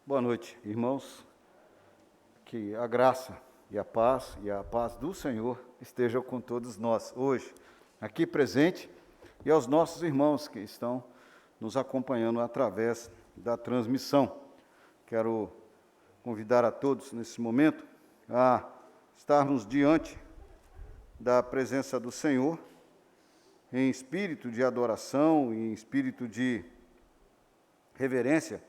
Boa noite, irmãos. Que a graça e a paz do Senhor estejam com todos nós hoje, aqui presente, e aos nossos irmãos que estão nos acompanhando através da transmissão. Quero convidar a todos nesse momento a estarmos diante da presença do Senhor, em espírito de adoração, em espírito de reverência,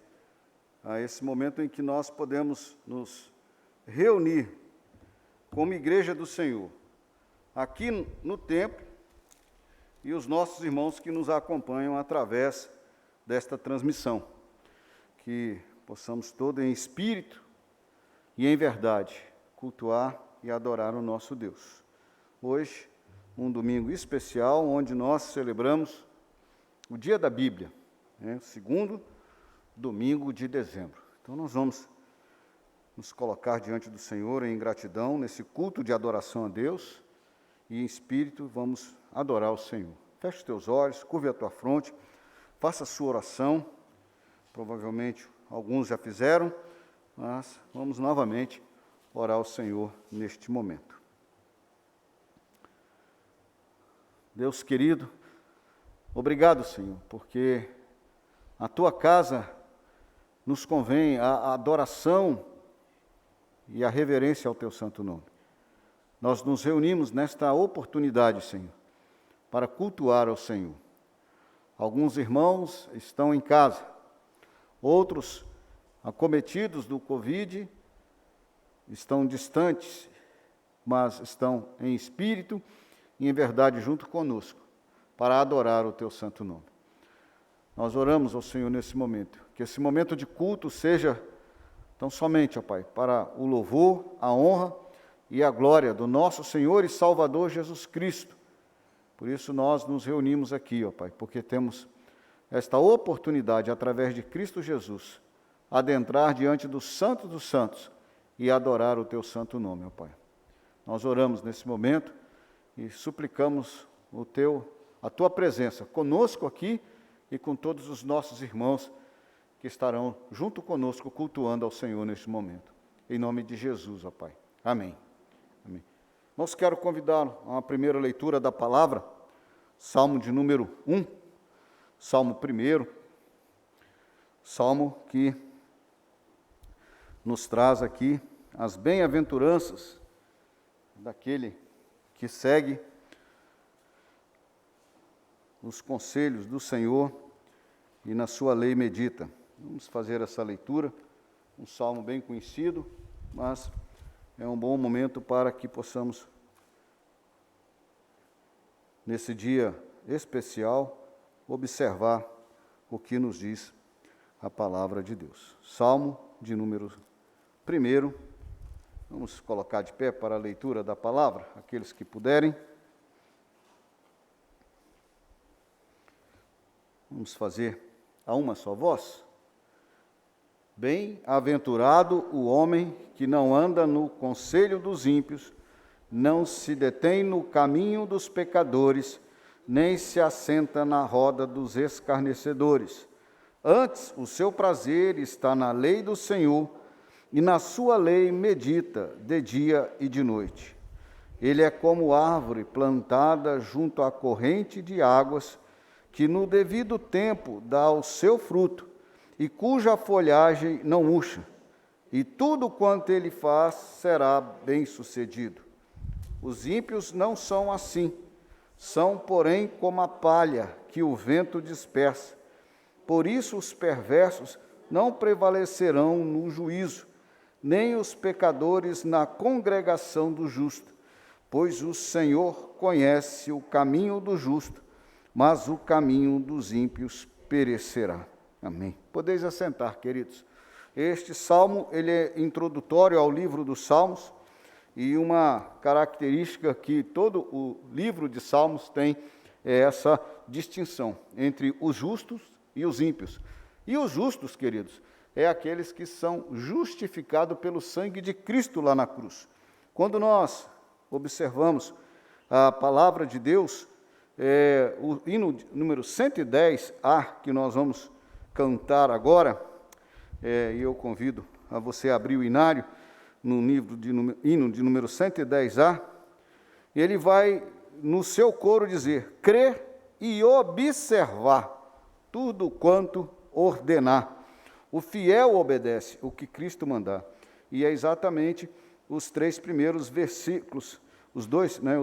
a esse momento em que nós podemos nos reunir como igreja do Senhor, aqui no templo, e os nossos irmãos que nos acompanham através desta transmissão, que possamos todos em espírito e em verdade cultuar e adorar o nosso Deus. Hoje, um domingo especial, onde nós celebramos o Dia da Bíblia, o segundo domingo de dezembro. Então, nós vamos nos colocar diante do Senhor em gratidão, nesse culto de adoração a Deus, e em espírito vamos adorar o Senhor. Feche os teus olhos, curve a tua fronte, faça a sua oração. Provavelmente alguns já fizeram, mas vamos novamente orar ao Senhor neste momento. Deus querido, obrigado, Senhor, porque a tua casa nos convém a adoração e a reverência ao teu santo nome. Nós nos reunimos nesta oportunidade, Senhor, para cultuar ao Senhor. Alguns irmãos estão em casa, outros, acometidos do Covid, estão distantes, mas estão em espírito e em verdade junto conosco, para adorar o teu santo nome. Nós oramos ao Senhor nesse momento, que esse momento de culto seja tão somente, ó Pai, para o louvor, a honra e a glória do nosso Senhor e Salvador Jesus Cristo. Por isso nós nos reunimos aqui, ó Pai, porque temos esta oportunidade, através de Cristo Jesus, adentrar diante do Santo dos Santos e adorar o teu santo nome, ó Pai. Nós oramos nesse momento e suplicamos a tua presença conosco aqui e com todos os nossos irmãos que estarão junto conosco cultuando ao Senhor neste momento. Em nome de Jesus, ó Pai. Amém. Amém. Nós quero convidá-lo a uma primeira leitura da palavra, Salmo de número 1, Salmo 1, Salmo que nos traz aqui as bem-aventuranças daquele que segue os conselhos do Senhor e na sua lei medita. Vamos fazer essa leitura, um salmo bem conhecido, mas é um bom momento para que possamos, nesse dia especial, observar o que nos diz a palavra de Deus. Salmo de número 1, vamos colocar de pé para a leitura da palavra, aqueles que puderem. Vamos fazer a uma só voz. Bem-aventurado o homem que não anda no conselho dos ímpios, não se detém no caminho dos pecadores, nem se assenta na roda dos escarnecedores. Antes, o seu prazer está na lei do Senhor, e na sua lei medita de dia e de noite. Ele é como árvore plantada junto à corrente de águas, que no devido tempo dá o seu fruto, e cuja folhagem não murcha, e tudo quanto ele faz será bem-sucedido. Os ímpios não são assim, são, porém, como a palha que o vento dispersa. Por isso os perversos não prevalecerão no juízo, nem os pecadores na congregação do justo, pois o Senhor conhece o caminho do justo, mas o caminho dos ímpios perecerá. Amém. Podeis assentar, queridos. Este salmo, ele é introdutório ao livro dos Salmos, e uma característica que todo o livro de Salmos tem é essa distinção entre os justos e os ímpios. E os justos, queridos, é aqueles que são justificados pelo sangue de Cristo lá na cruz. Quando nós observamos a palavra de Deus, o hino número 110A, que nós vamos cantar agora, e eu convido a você abrir o inário no hino de número 110A, e ele vai, no seu coro, dizer: crer e observar tudo quanto ordenar. O fiel obedece o que Cristo mandar. E é exatamente os 3 primeiros versículos, os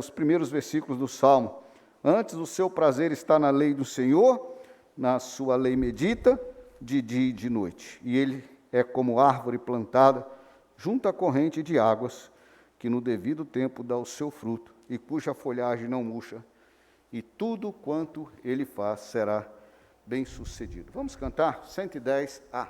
primeiros versículos do Salmo. Antes, o seu prazer está na lei do Senhor, na sua lei medita, de dia e de noite. E ele é como árvore plantada junto à corrente de águas, que no devido tempo dá o seu fruto, e cuja folhagem não murcha, e tudo quanto ele faz será bem-sucedido. Vamos cantar 110A.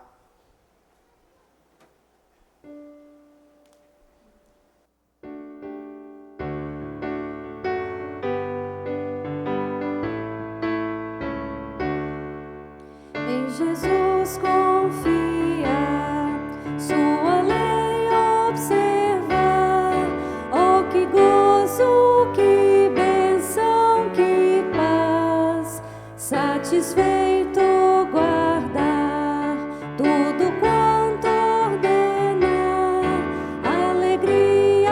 Em Jesus confia, sua lei observar. Oh, que gozo, que bênção, que paz, satisfeito guardar tudo quanto ordenar, alegria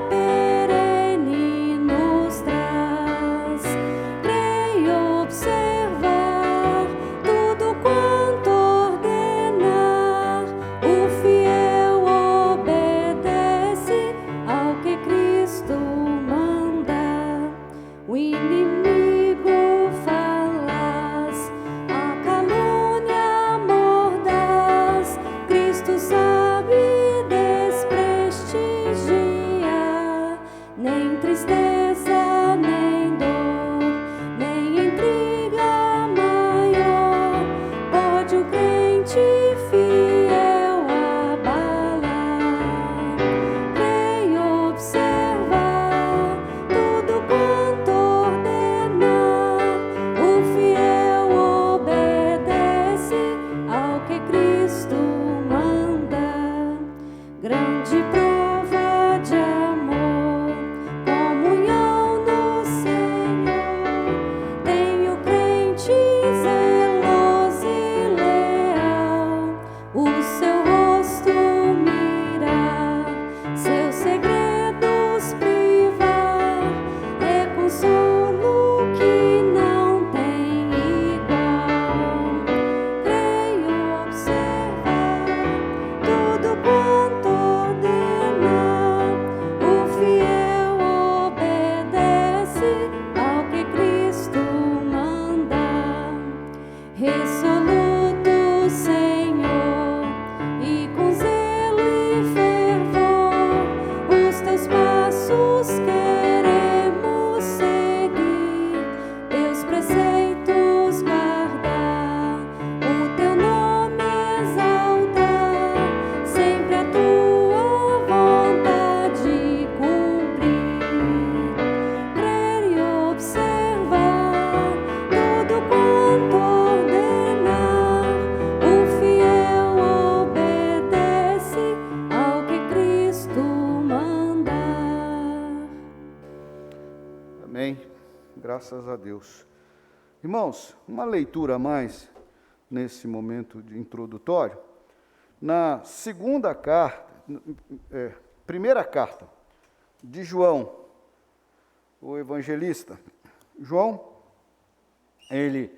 perene nos traz. Creio observar tudo quanto ordenar, o fiel obedece ao que Cristo manda. O inimigo falaz, a calúnia mordaz, Cristo sabe desprestigiar. Nem tristeza, nem dor, nem intriga maior pode o crente fiel abalar. Creio observar tudo quanto ordenar, o fiel obedece ao que Cristo manda. Grande prova de amor, comunhão no Senhor, tem o crente zeloso e leal, o seu rosto mirar, seus segredos privar, é consolo que não tem igual. Creio observar tudo quanto ordenar, o fiel obedece ao que Cristo manda. Resoluto, Senhor, e com zelo e fervor, os teus passos queremos seguir, teus preceitos guardar, o teu nome exaltar, sempre a tua vontade cumprir. Crer e observar tudo quanto ordenar, o fiel obedece ao que Cristo mandar. Amém. Graças a Deus. Irmãos, uma leitura a mais nesse momento de introdutório. Na segunda carta, primeira carta de João, o evangelista. João, ele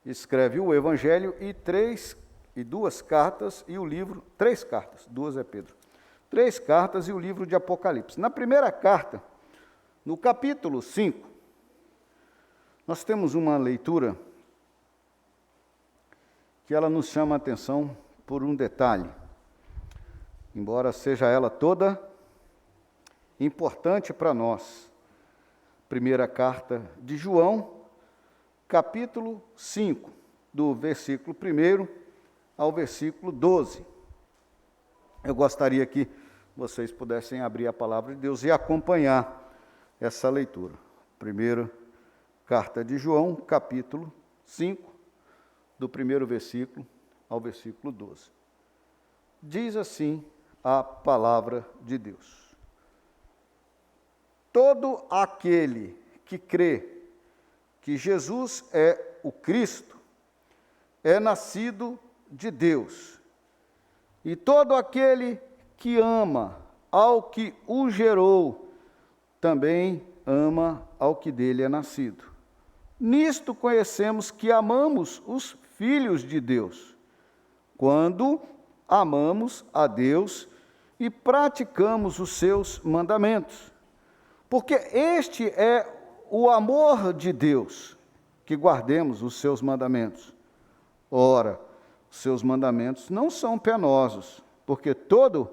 escreve o evangelho e 2 cartas e o livro, 3 cartas, 2 é Pedro. 3 cartas e o livro de Apocalipse. Na primeira carta, no capítulo 5, nós temos uma leitura que ela nos chama a atenção por um detalhe, embora seja ela toda importante para nós. Primeira carta de João, capítulo 5, do versículo 1 ao versículo 12. Eu gostaria que vocês pudessem abrir a palavra de Deus e acompanhar essa leitura. Primeira carta de João, capítulo 5, do 1º versículo ao versículo 12. Diz assim a palavra de Deus: todo aquele que crê que Jesus é o Cristo é nascido de Deus, E todo aquele que ama ao que o gerou, também ama ao que dele é nascido. Nisto conhecemos que amamos os filhos de Deus, quando amamos a Deus e praticamos os seus mandamentos. Porque este é o amor de Deus, que guardemos os seus mandamentos. Ora, os seus mandamentos não são penosos, porque todo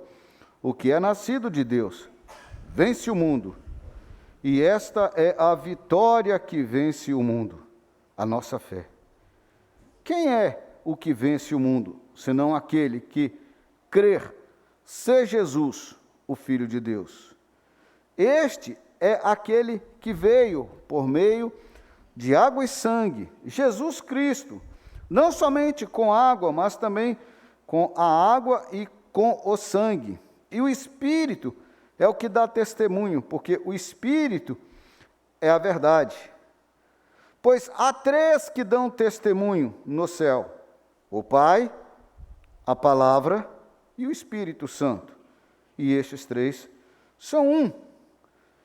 o que é nascido de Deus vence o mundo. E esta é a vitória que vence o mundo, a nossa fé. Quem é o que vence o mundo, senão aquele que crer ser Jesus, o Filho de Deus? Este é aquele que veio por meio de água e sangue, Jesus Cristo, não somente com água, mas também com a água e com o sangue. E o Espírito é o que dá testemunho, porque o Espírito é a verdade. Pois há três que dão testemunho no céu: o Pai, a Palavra e o Espírito Santo. E estes três são um.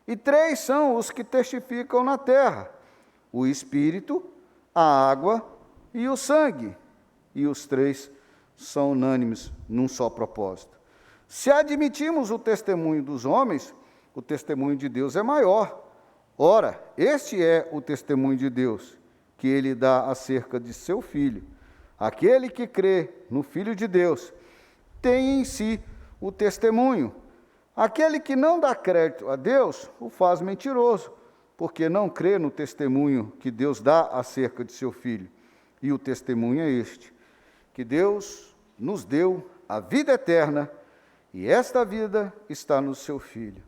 E três são os que testificam na terra: o Espírito, a água e o sangue. E os três são unânimes num só propósito. Se admitirmos o testemunho dos homens, o testemunho de Deus é maior. Ora, este é o testemunho de Deus, que ele dá acerca de seu Filho. Aquele que crê no Filho de Deus tem em si o testemunho. Aquele que não dá crédito a Deus o faz mentiroso, porque não crê no testemunho que Deus dá acerca de seu Filho. E o testemunho é este, que Deus nos deu a vida eterna, e esta vida está no seu Filho.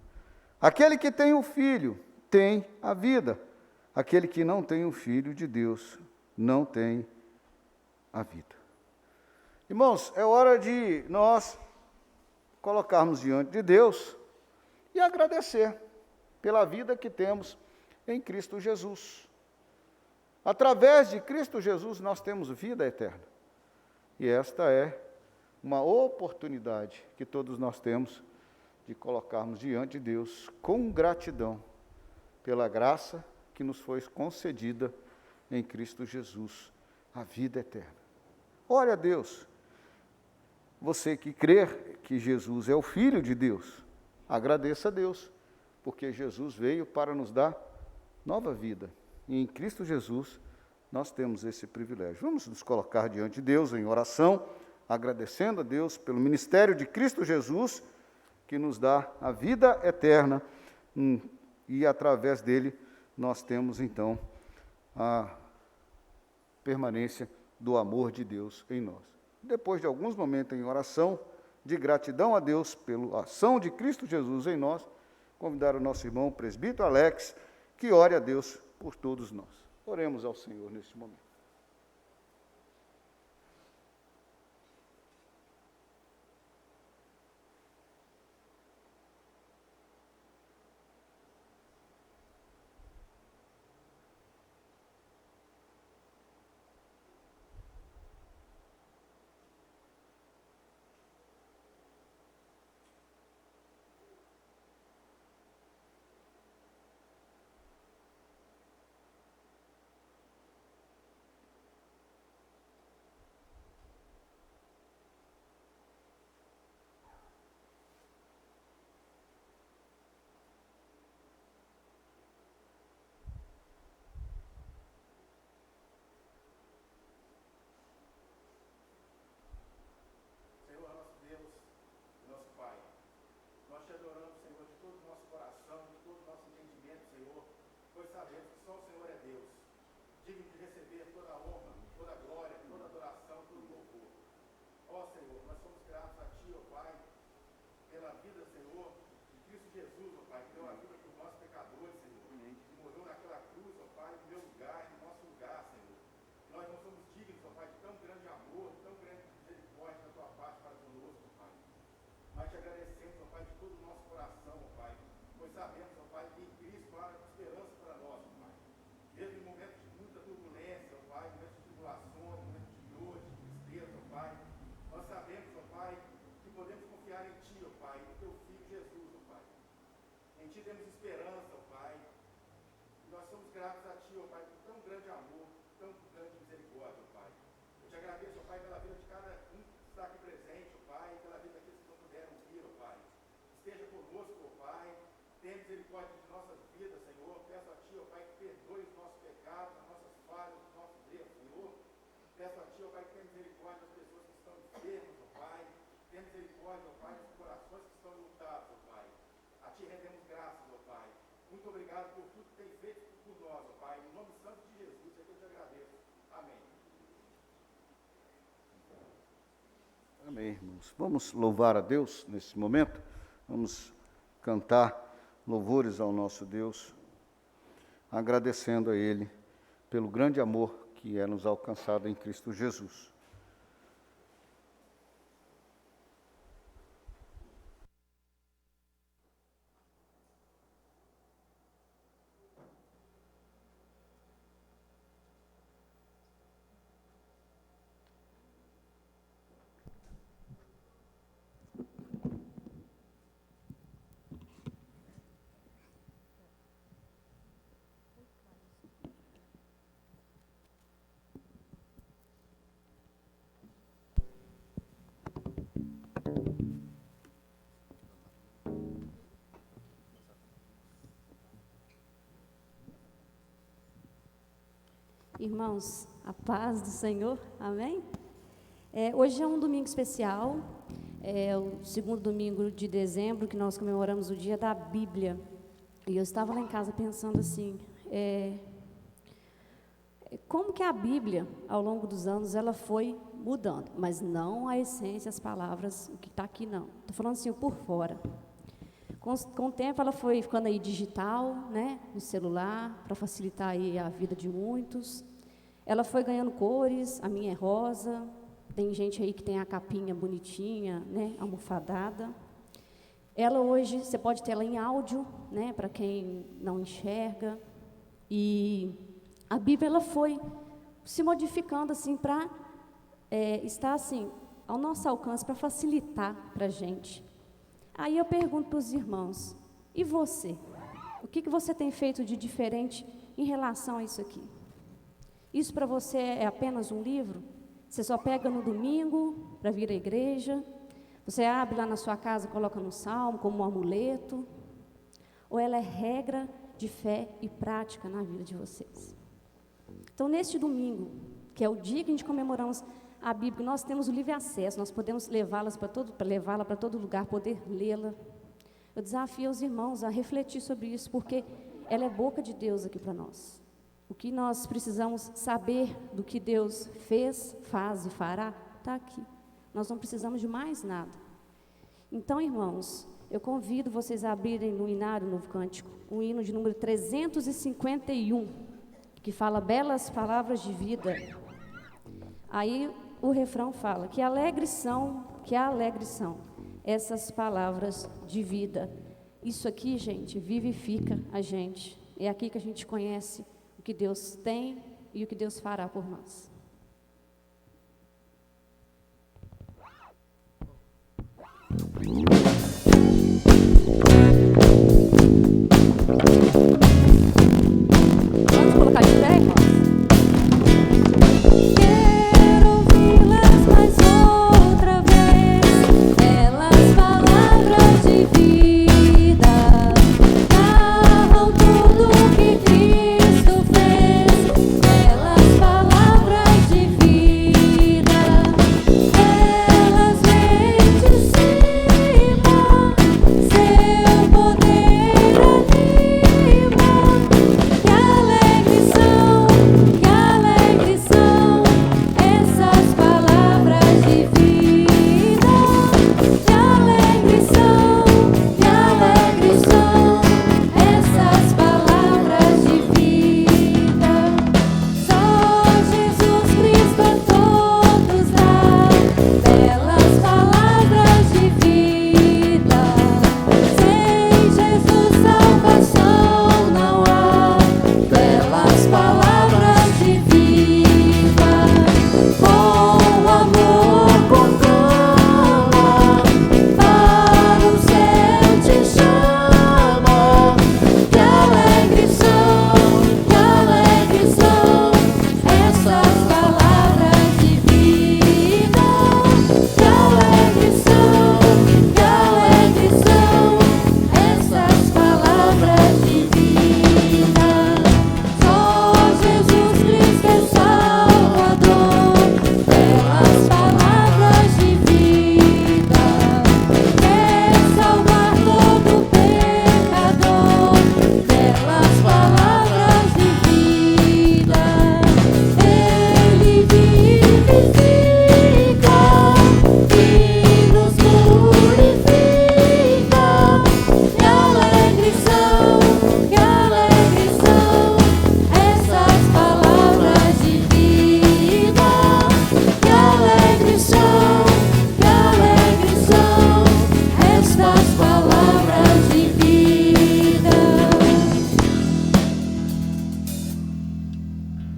Aquele que tem o Filho tem a vida. Aquele que não tem o Filho de Deus não tem a vida. Irmãos, é hora de nós colocarmos diante de Deus e agradecer pela vida que temos em Cristo Jesus. Através de Cristo Jesus nós temos vida eterna. E esta é uma oportunidade que todos nós temos de colocarmos diante de Deus com gratidão pela graça que nos foi concedida em Cristo Jesus, a vida eterna. Ore a Deus. Você que crer que Jesus é o Filho de Deus, agradeça a Deus, porque Jesus veio para nos dar nova vida. E em Cristo Jesus nós temos esse privilégio. Vamos nos colocar diante de Deus em oração, agradecendo a Deus pelo ministério de Cristo Jesus, que nos dá a vida eterna, e através dele nós temos então a permanência do amor de Deus em nós. Depois de alguns momentos em oração, de gratidão a Deus pela ação de Cristo Jesus em nós, convidar o nosso irmão presbítero Alex, que ore a Deus por todos nós. Oremos ao Senhor neste momento. Tenha misericórdia de nossas vidas, Senhor. Peço a Ti, ó Pai, que perdoe os nossos pecados, as nossas falhas, os nossos erros, Senhor. Peço a Ti, ó Pai, que tenha misericórdia das pessoas que estão enfermas, ó Pai. Tenha misericórdia, ó Pai, dos corações que estão lutados, ó Pai. A Ti rendemos graças, ó Pai. Muito obrigado por tudo que tem feito por nós, ó Pai. Em nome santo de Jesus, é que eu te agradeço. Amém. Amém, irmãos. Vamos louvar a Deus nesse momento. Vamos cantar louvores ao nosso Deus, agradecendo a Ele pelo grande amor que é nos alcançado em Cristo Jesus. Irmãos, a paz do Senhor, amém? Hoje é um domingo especial, é o segundo domingo de dezembro, que nós comemoramos o dia da Bíblia. E eu estava lá em casa pensando assim, como que a Bíblia, ao longo dos anos, ela foi mudando, mas não a essência, as palavras, o que está aqui não. Estou falando assim, por fora. Com o tempo ela foi ficando aí digital, né, no celular, para facilitar aí a vida de muitos. Ela foi ganhando cores, a minha é rosa, tem gente aí que tem a capinha bonitinha, né, almofadada. Ela hoje, você pode ter ela em áudio, né, para quem não enxerga. E a Bíblia ela foi se modificando assim para estar assim ao nosso alcance, para facilitar para a gente. Aí eu pergunto para os irmãos, e você? O que você tem feito de diferente em relação a isso aqui? Isso para você é apenas um livro? Você só pega no domingo para vir à igreja? Você abre lá na sua casa, coloca no salmo como um amuleto? Ou ela é regra de fé e prática na vida de vocês? Então, neste domingo, que é o dia que a gente comemoramos a Bíblia, nós temos o livre acesso, nós podemos levá-la para todo lugar, poder lê-la. Eu desafio os irmãos a refletir sobre isso, porque ela é boca de Deus aqui para nós. O que nós precisamos saber do que Deus fez, faz e fará, está aqui. Nós não precisamos de mais nada. Então, irmãos, eu convido vocês a abrirem no Inário Novo Cântico, o hino de número 351, que fala belas palavras de vida. Aí o refrão fala, que alegres são essas palavras de vida. Isso aqui, gente, vivifica a gente. É aqui que a gente conhece o que Deus tem e o que Deus fará por nós. Vamos colocar de pé, irmãos? Quero ouvi-las mais outra vez, belas palavras de vida, narram tudo que Cristo fez, belas palavras de vida, elas vêm te ensinar.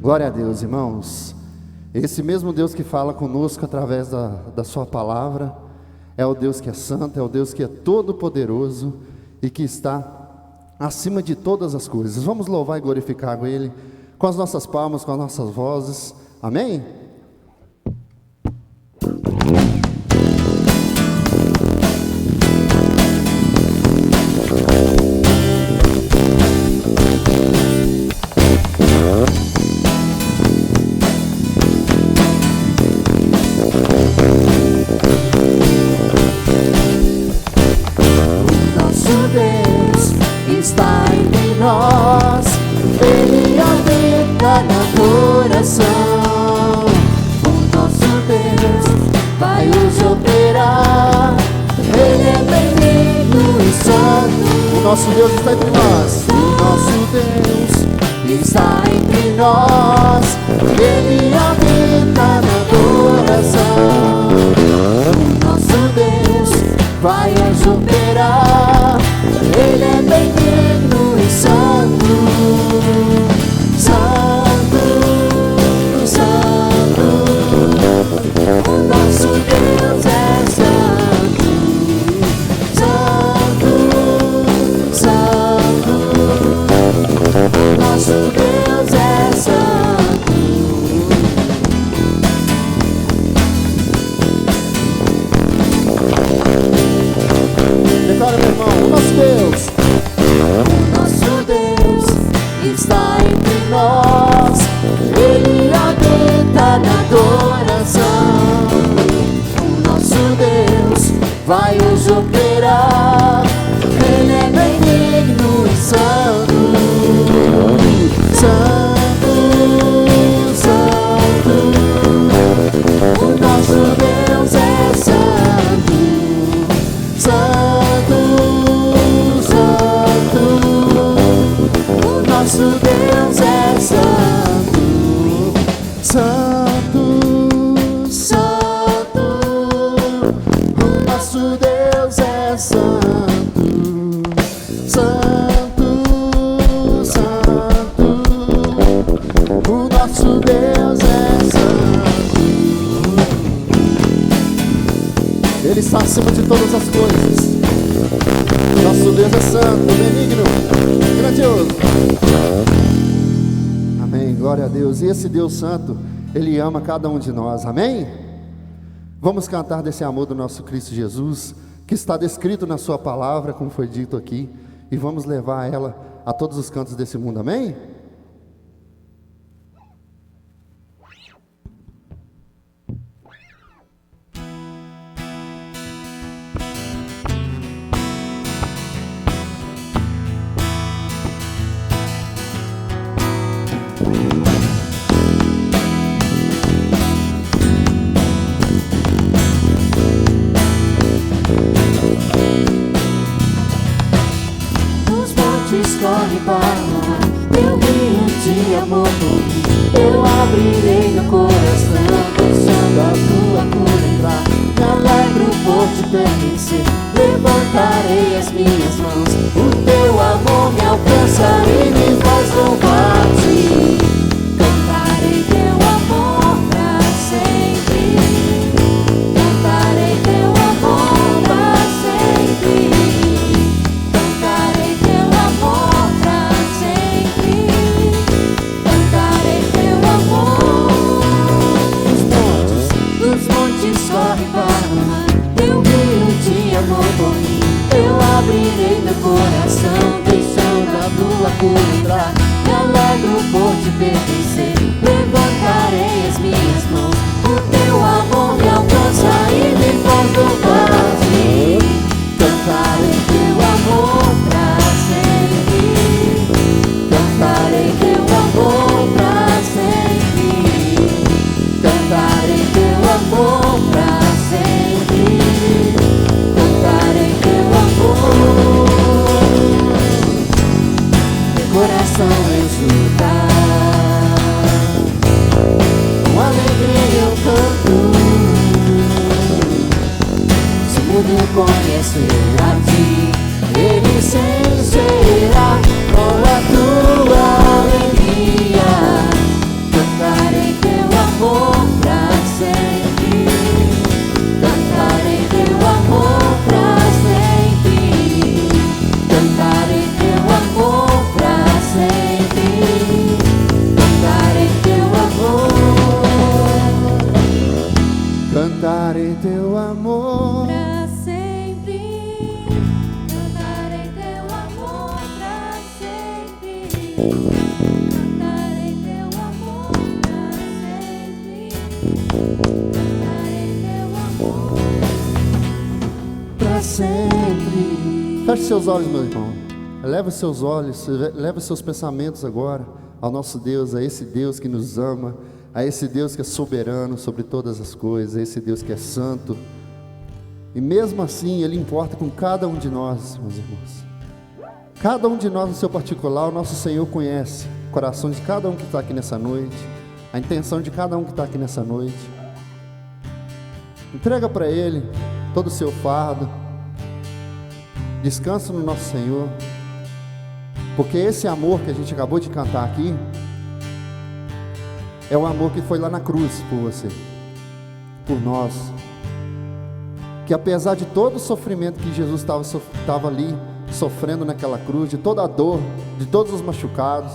Glória a Deus, irmãos. Esse mesmo Deus que fala conosco através da sua palavra é o Deus que é santo, é o Deus que é todo poderoso e que está acima de todas as coisas. Vamos louvar e glorificar Ele com as nossas palmas, com as nossas vozes. Amém? Nosso Deus está entre nós. O nosso Deus está entre nós. Ele habita na adoração. O nosso Deus vai nos operar. Ele é benigno e santo. Santo, santo. O nosso Deus é santo. Nosso Deus é santo. Declara, meu irmão, o nosso Deus. O nosso Deus está entre nós. Ele habita na adoração. O nosso Deus vai nos operar. Ele é benigno e santo. Santo, santo, o nosso Deus é santo. Santo, santo, o nosso Deus é santo. Santo, santo, o nosso Deus é santo. Santo, santo, o nosso Deus é santo. Ele está acima de todas as coisas. Nosso Deus é santo, benigno, grandioso. Amém, glória a Deus. E esse Deus santo, Ele ama cada um de nós, amém? Vamos cantar desse amor do nosso Cristo Jesus, que está descrito na sua palavra, como foi dito aqui, e vamos levar ela a todos os cantos desse mundo, amém? Corre para o mar, teu rio de amor por mim. Eu abrirei meu coração, deixando a tua cura entrar. Me alegro por te pertencer, levantarei as minhas mãos. O teu amor me alcança e me faz louvar-te. Cantarei teu amor pra sempre. Cantarei teu amor pra sempre. Corre para o mar, teu rio de amor por mim. Eu abrirei meu amor pra sempre. Cantarei teu amor pra sempre. Cantarei teu amor pra sempre. Cantarei teu amor. Cantarei teu amor. Pra sempre. Cantarei teu amor pra sempre. Cantarei teu amor pra sempre. Cantarei teu amor pra sempre. Feche seus olhos, meu irmão. Eleva seus olhos, eleva seus pensamentos agora ao nosso Deus, a esse Deus que nos ama, a esse Deus que é soberano sobre todas as coisas, a esse Deus que é santo. E mesmo assim, Ele importa com cada um de nós, meus irmãos. Cada um de nós no seu particular, o nosso Senhor conhece o coração de cada um que está aqui nessa noite, a intenção de cada um que está aqui nessa noite. Entrega para Ele todo o seu fardo. Descansa no nosso Senhor, porque esse amor que a gente acabou de cantar aqui é o amor que foi lá na cruz por você, por nós, que apesar de todo o sofrimento que Jesus estava ali sofrendo naquela cruz, de toda a dor, de todos os machucados,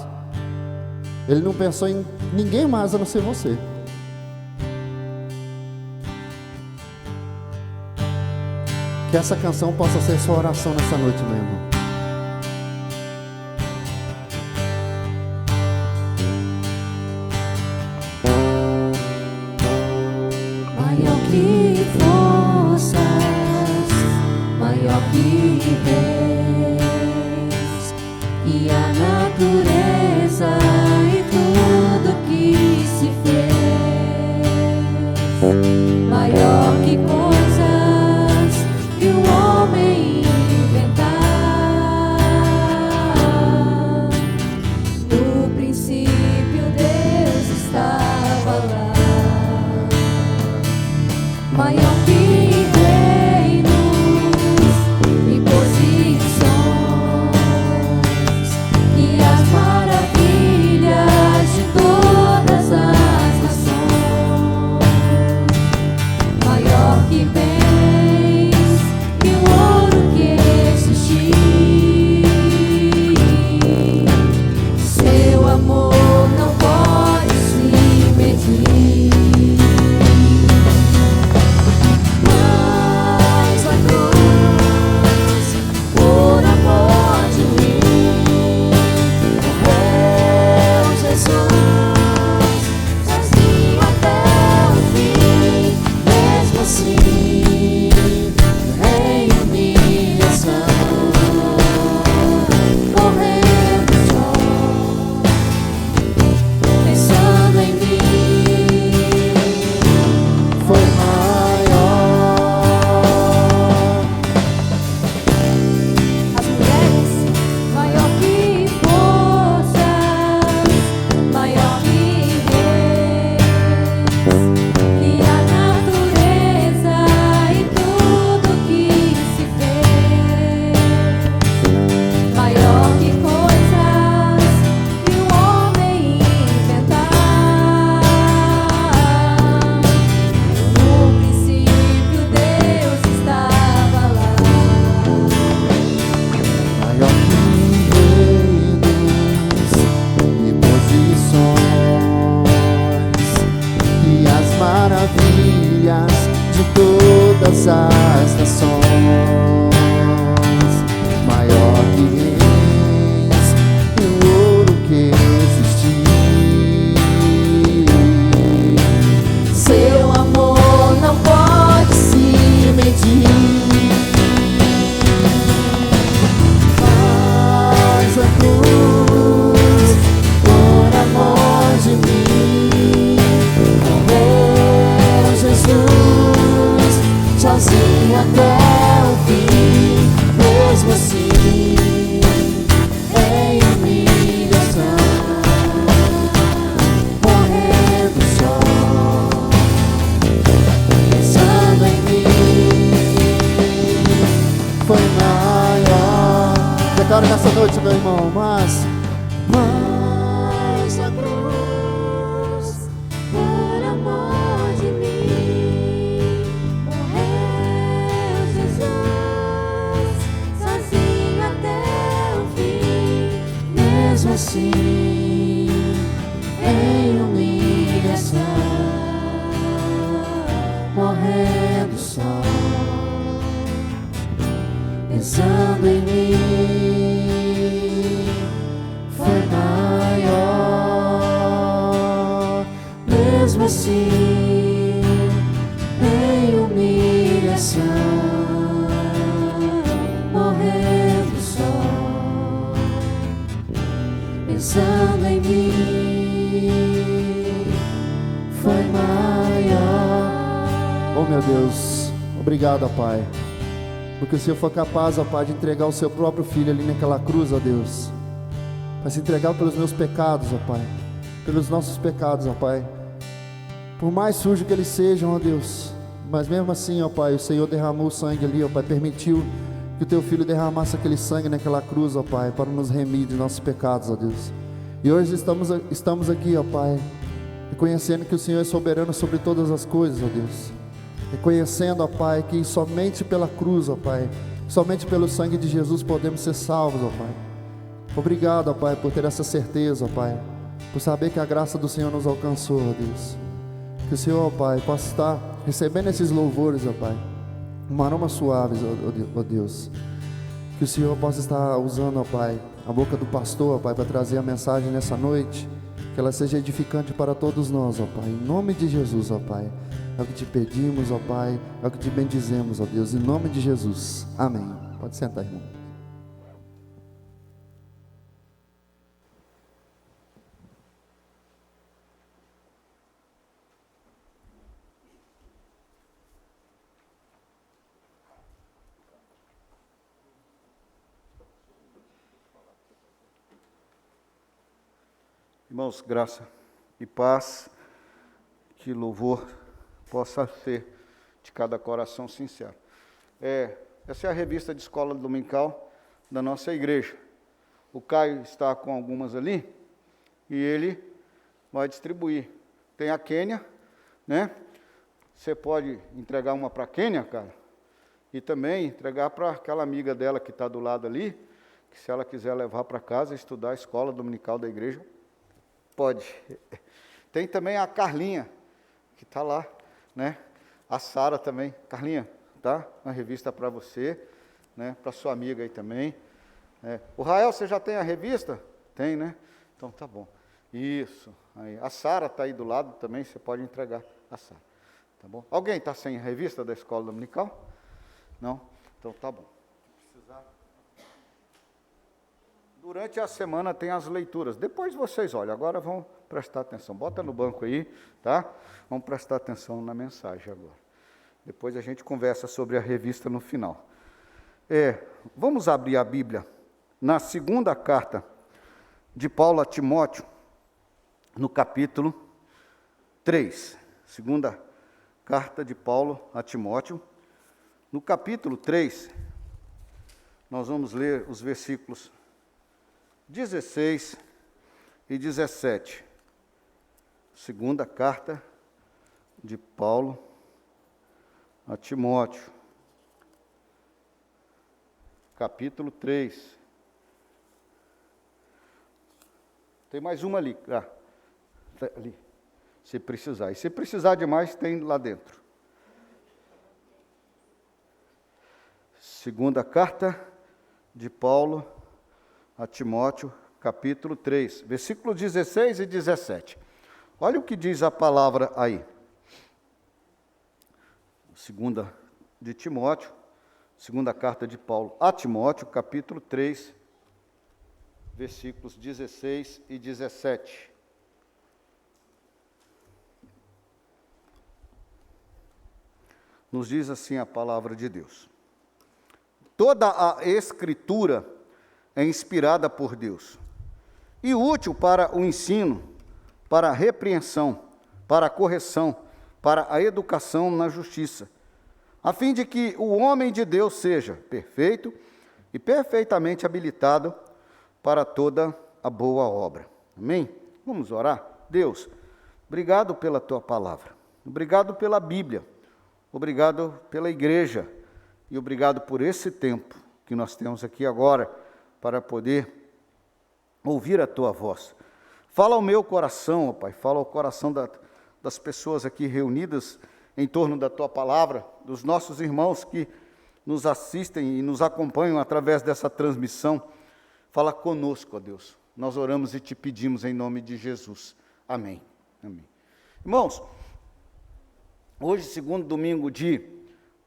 Ele não pensou em ninguém mais a não ser você. Que essa canção possa ser sua oração nessa noite, meu irmão. Maior que forças, maior que reis, e a natureza e tudo que se fez, maior que coisas que o homem inventar. No princípio Deus estava lá, maior que reinos e posições, e as maravilhas de todas as nações, maior que bens e o ouro que existir. Seu amor não pode se medir. Mas a cruz, por amor de mim, morreu Jesus, sozinho até o fim. Mesmo assim, em humilhação, correndo só, pensando em mim, Foi maior. as mulheres, maior que forças, maior que reis, e a natureza e tudo que se fez, maior que coisas que o homem inventar. No princípio Deus estava lá, Maior que reinos e posições, e as maravilhas de todas as nações, maior que reis e o ouro que existir. seu amor não pode se medir. Mas a cruz, Por amor de mim, morreu Jesus, sozinho até o fim. pensando em mim, foi maior. Mesmo assim, em humilhação, morrendo só, pensando em mim, foi maior. Oh meu Deus, obrigado, ó Pai, porque o Senhor foi capaz, ó Pai, de entregar o seu próprio Filho ali naquela cruz, ó Deus, para se entregar pelos meus pecados, ó Pai, pelos nossos pecados, ó Pai, por mais sujos que eles sejam, ó Deus, mas mesmo assim, ó Pai, o Senhor derramou o sangue ali, ó Pai, permitiu que o Teu Filho derramasse aquele sangue naquela cruz, ó Pai, para nos remir de nossos pecados, ó Deus. E hoje estamos aqui, ó Pai, reconhecendo que o Senhor é soberano sobre todas as coisas, ó Deus, reconhecendo, ó Pai, que somente pela cruz, ó Pai, somente pelo sangue de Jesus podemos ser salvos, ó Pai. Obrigado, ó Pai, por ter essa certeza, ó Pai, por saber que a graça do Senhor nos alcançou, ó Deus. Que o Senhor, ó Pai, possa estar recebendo esses louvores, ó Pai, um aroma suave, ó Deus. Que o Senhor possa estar usando, ó Pai, a boca do pastor, ó Pai, para trazer a mensagem nessa noite, que ela seja edificante para todos nós, ó Pai, em nome de Jesus, ó Pai. É o que te pedimos, ó Pai, é o que te bendizemos, ó Deus, em nome de Jesus, amém. Pode sentar, irmão. Irmãos, graça e paz, que louvor possa ser de cada coração sincero. Essa é a revista de escola dominical da nossa igreja. O Caio está com algumas ali e ele vai distribuir. Tem a Quênia, né? Você pode entregar uma para a Quênia, cara, e também entregar para aquela amiga dela que está do lado ali, que se ela quiser levar para casa, estudar a escola dominical da igreja, pode. Tem também a Carlinha, que está lá, né? A Sara também. Carlinha, tá? Uma revista para você, né? Para sua amiga aí também. O Rael, você já tem a revista? Tem, né? Então tá bom. Isso. Aí. A Sara está aí do lado também, você pode entregar a Sara. Tá bom? Alguém está sem a revista da escola dominical? Não? Então tá bom. Durante a semana tem as leituras. Depois vocês olham, agora vão prestar atenção. Bota no banco aí, tá? Vamos prestar atenção na mensagem agora. Depois a gente conversa sobre a revista no final. Vamos abrir a Bíblia na segunda carta de Paulo a Timóteo, no capítulo 3. Segunda carta de Paulo a Timóteo, no capítulo 3, nós vamos ler os versículos 16 e 17. Segunda carta de Paulo a Timóteo, capítulo 3. Tem mais uma ali, ali, se precisar. E se precisar de mais, tem lá dentro. Segunda carta de Paulo a Timóteo, capítulo 3, versículos 16 e 17. Olha o que diz a palavra aí. Segunda de Timóteo, segunda carta de Paulo a Timóteo, capítulo 3, versículos 16 e 17. Nos diz assim a palavra de Deus: toda a Escritura é inspirada por Deus e útil para o ensino, para a repreensão, para a correção, para a educação na justiça, a fim de que o homem de Deus seja perfeito e perfeitamente habilitado para toda a boa obra. Amém? Vamos orar? Deus, obrigado pela Tua palavra, obrigado pela Bíblia, obrigado pela igreja e obrigado por esse tempo que nós temos aqui agora para poder ouvir a Tua voz. Fala ao meu coração, ó Pai, fala ao coração das pessoas aqui reunidas em torno da Tua palavra, dos nossos irmãos que nos assistem e nos acompanham através dessa transmissão, fala conosco, ó Deus. Nós oramos e te pedimos em nome de Jesus. Amém. Amém. Irmãos, hoje, segundo domingo de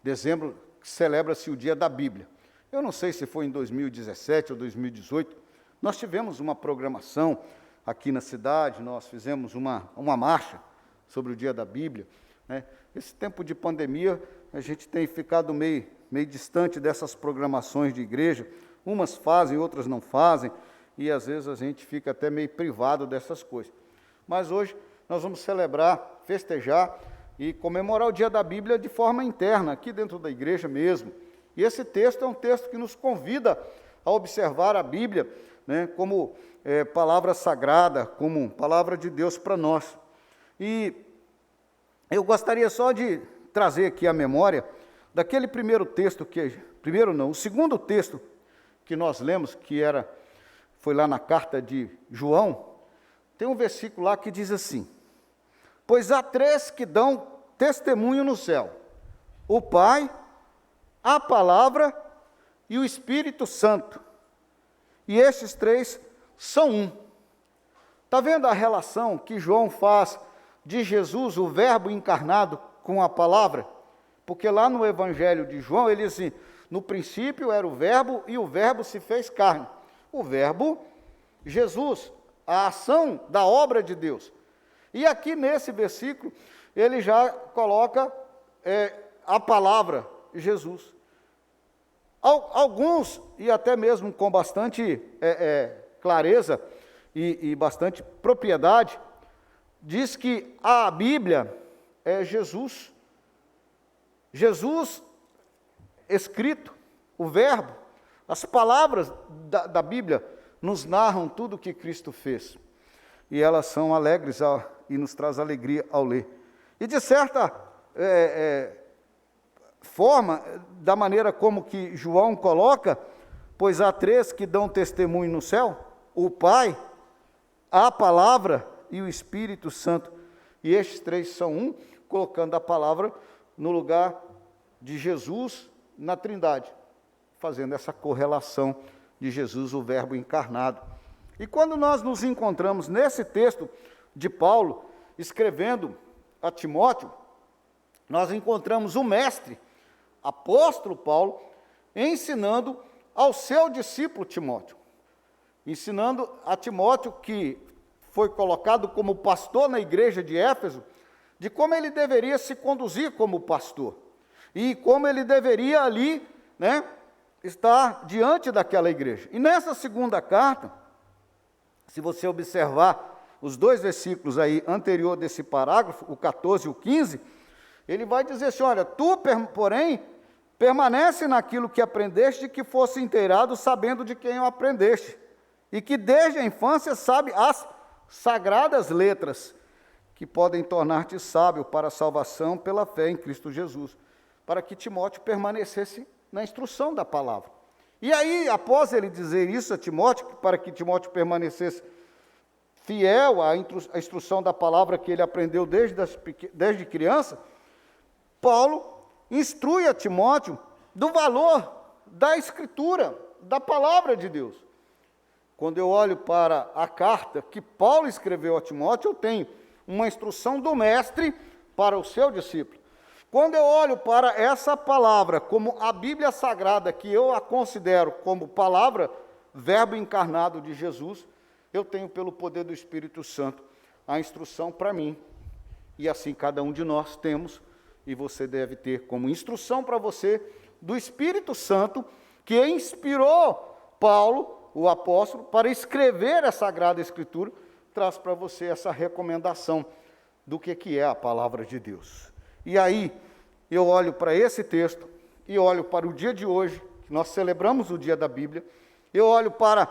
dezembro, celebra-se o Dia da Bíblia. Eu não sei se foi em 2017 ou 2018, nós tivemos uma programação aqui na cidade, nós fizemos uma marcha sobre o Dia da Bíblia, né? Esse tempo de pandemia, a gente tem ficado meio distante dessas programações de igreja, umas fazem, outras não fazem, e às vezes a gente fica até meio privado dessas coisas. Mas hoje nós vamos celebrar, festejar e comemorar o Dia da Bíblia de forma interna, aqui dentro da igreja mesmo. E esse texto é um texto que nos convida a observar a Bíblia, né, como palavra sagrada, como palavra de Deus para nós. E eu gostaria só de trazer aqui a memória daquele primeiro texto, o segundo texto que nós lemos, foi lá na carta de João. Tem um versículo lá que diz assim: pois há três que dão testemunho no céu: o Pai, a Palavra e o Espírito Santo. E estes três são um. Está vendo a relação que João faz de Jesus, o Verbo encarnado, com a Palavra? Porque lá no Evangelho de João, ele diz assim: no princípio era o Verbo e o Verbo se fez carne. O Verbo, Jesus, a ação da obra de Deus. E aqui nesse versículo, ele já coloca a palavra, Jesus. Alguns, e até mesmo com bastante clareza e bastante propriedade, diz que a Bíblia é Jesus. Jesus escrito, o Verbo, as palavras da Bíblia nos narram tudo o que Cristo fez. E elas são alegres e nos traz alegria ao ler. E de certa forma, da maneira como que João coloca, pois há três que dão testemunho no céu: o Pai, a Palavra e o Espírito Santo. E estes três são um, colocando a palavra no lugar de Jesus na Trindade, fazendo essa correlação de Jesus, o Verbo encarnado. E quando nós nos encontramos nesse texto de Paulo, escrevendo a Timóteo, nós encontramos o mestre, apóstolo Paulo, ensinando ao seu discípulo Timóteo, ensinando a Timóteo, que foi colocado como pastor na igreja de Éfeso, de como ele deveria se conduzir como pastor, e como ele deveria ali, né, estar diante daquela igreja. E nessa segunda carta, se você observar os dois versículos aí anterior desse parágrafo, o 14 e o 15, ele vai dizer assim: olha, tu, porém, permanece naquilo que aprendeste, e que fosse inteirado sabendo de quem o aprendeste, e que desde a infância sabe as sagradas letras, que podem tornar-te sábio para a salvação pela fé em Cristo Jesus, para que Timóteo permanecesse na instrução da palavra. E aí, após ele dizer isso a Timóteo, para que Timóteo permanecesse fiel à instrução da palavra que ele aprendeu desde criança, Paulo instrui a Timóteo do valor da Escritura, da palavra de Deus. Quando eu olho para a carta que Paulo escreveu a Timóteo, eu tenho uma instrução do mestre para o seu discípulo. Quando eu olho para essa palavra como a Bíblia Sagrada, que eu a considero como palavra, Verbo encarnado de Jesus, eu tenho, pelo poder do Espírito Santo, a instrução para mim. E assim cada um de nós temos, e você deve ter como instrução para você, do Espírito Santo, que inspirou Paulo, o apóstolo, para escrever a Sagrada Escritura, traz para você essa recomendação do que é a palavra de Deus. E aí, eu olho para esse texto, e olho para o dia de hoje, que nós celebramos o Dia da Bíblia, eu olho para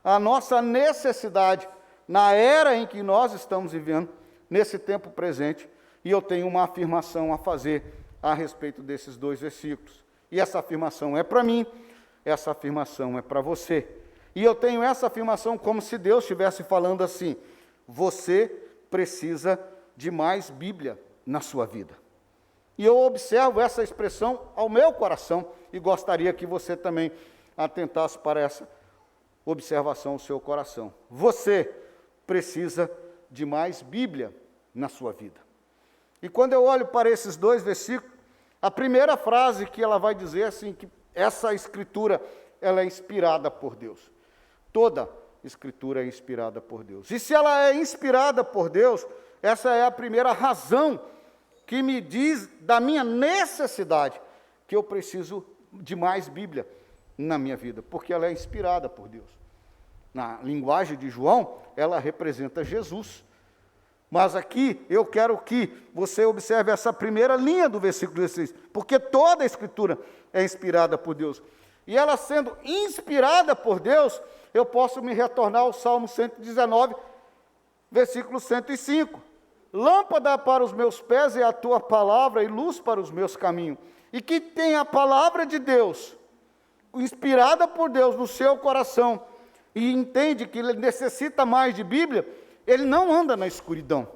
a nossa necessidade, na era em que nós estamos vivendo, nesse tempo presente, e eu tenho uma afirmação a fazer a respeito desses dois versículos. E essa afirmação é para mim, essa afirmação é para você. E eu tenho essa afirmação como se Deus estivesse falando assim: você precisa de mais Bíblia na sua vida. E eu observo essa expressão ao meu coração e gostaria que você também atentasse para essa observação ao seu coração. Você precisa de mais Bíblia na sua vida. E quando eu olho para esses dois versículos, a primeira frase que ela vai dizer assim, que essa escritura, ela é inspirada por Deus. Toda escritura é inspirada por Deus. E se ela é inspirada por Deus, essa é a primeira razão que me diz da minha necessidade, que eu preciso de mais Bíblia na minha vida, porque ela é inspirada por Deus. Na linguagem de João, ela representa Jesus. Mas aqui eu quero que você observe essa primeira linha do versículo 16, porque toda a escritura é inspirada por Deus. E ela sendo inspirada por Deus, eu posso me retornar ao Salmo 119, versículo 105. Lâmpada para os meus pés é a tua palavra e luz para os meus caminhos. E que tem a palavra de Deus, inspirada por Deus no seu coração, e entende que ele necessita mais de Bíblia, ele não anda na escuridão,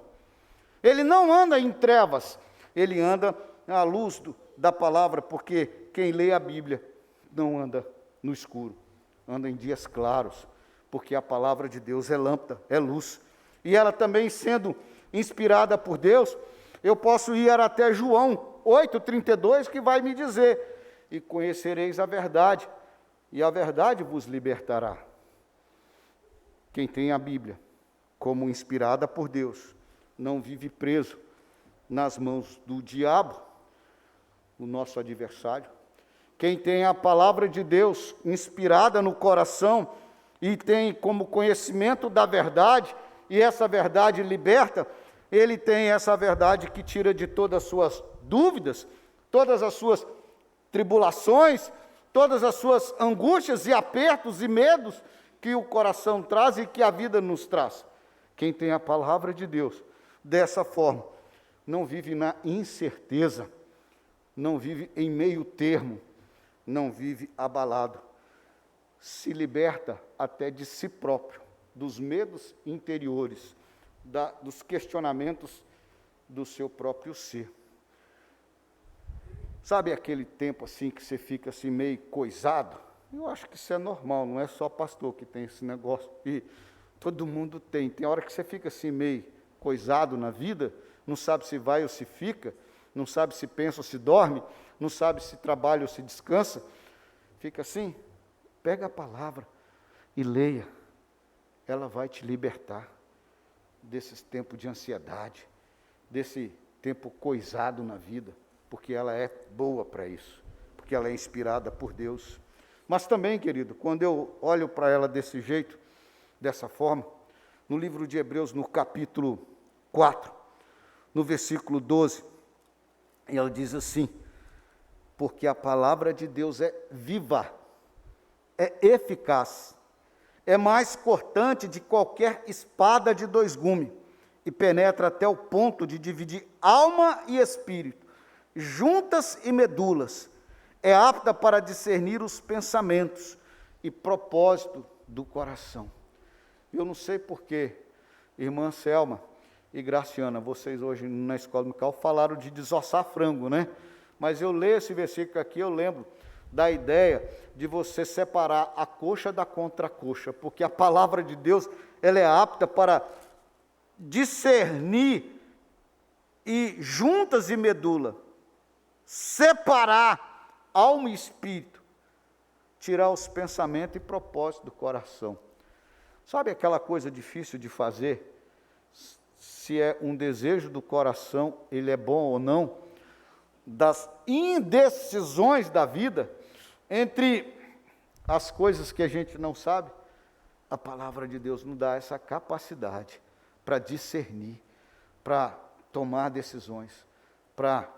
ele não anda em trevas, ele anda à luz da palavra, porque quem lê a Bíblia não anda no escuro, anda em dias claros, porque a palavra de Deus é lâmpada, é luz. E ela também sendo inspirada por Deus, eu posso ir até João 8,32, que vai me dizer: e conhecereis a verdade, e a verdade vos libertará. Quem tem a Bíblia como inspirada por Deus, não vive preso nas mãos do diabo, o nosso adversário. Quem tem a palavra de Deus inspirada no coração e tem como conhecimento da verdade, e essa verdade liberta, ele tem essa verdade que tira de todas as suas dúvidas, todas as suas tribulações, todas as suas angústias e apertos e medos que o coração traz e que a vida nos traz. Quem tem a palavra de Deus dessa forma, não vive na incerteza, não vive em meio termo, não vive abalado, se liberta até de si próprio, dos medos interiores, dos questionamentos do seu próprio ser. Sabe aquele tempo assim que você fica assim meio coisado? Eu acho que isso é normal, não é só pastor que tem esse negócio, e todo mundo tem. Tem hora que você fica assim meio coisado na vida, não sabe se vai ou se fica, não sabe se pensa ou se dorme, não sabe se trabalha ou se descansa. Fica assim, pega a palavra e leia. Ela vai te libertar desses tempos de ansiedade, desse tempo coisado na vida, porque ela é boa para isso, porque ela é inspirada por Deus. Mas também, querido, quando eu olho para ela desse jeito, dessa forma, no livro de Hebreus, no capítulo 4, no versículo 12, ela diz assim: porque a palavra de Deus é viva, é eficaz, é mais cortante de qualquer espada de dois gumes, e penetra até o ponto de dividir alma e espírito, juntas e medulas, é apta para discernir os pensamentos e propósito do coração. Eu não sei porquê, irmã Selma e Graciana, vocês hoje na escola dominical falaram de desossar frango, né? Mas eu leio esse versículo aqui, eu lembro da ideia de você separar a coxa da contracoxa, porque a palavra de Deus, ela é apta para discernir e juntas e medula, separar alma e espírito, tirar os pensamentos e propósitos do coração. Sabe aquela coisa difícil de fazer? Se é um desejo do coração, ele é bom ou não? Das indecisões da vida, entre as coisas que a gente não sabe, a palavra de Deus nos dá essa capacidade para discernir, para tomar decisões, para